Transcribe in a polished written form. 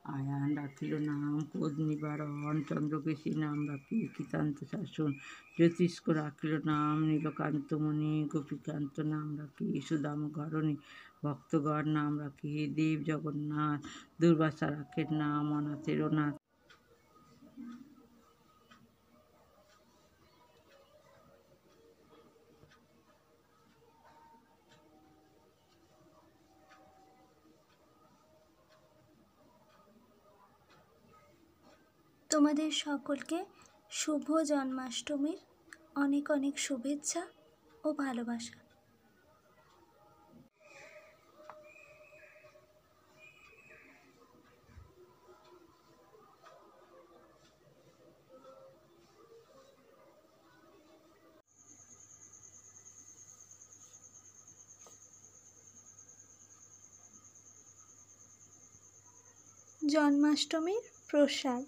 আয়ান রাখিল নাম ক্রোধ নিবারণ, চন্দ্রকেশী নাম রাখি কৃতান্ত শাসন, জ্যোতিষ্ক রাখিল নাম নীলকান্তমণি, গোপীকান্ত নাম রাখি সুদাম ঘরণী, ভক্তগণ নাম রাখি দেব জগন্নাথ, দুর্বাসা রাখের নাম অনাথের নাথ। তোমাদের সকলকে শুভ জন্মাষ্টমীর অনেক অনেক শুভেচ্ছা ও ভালোবাসা। জন্মাষ্টমীর প্রসাদ।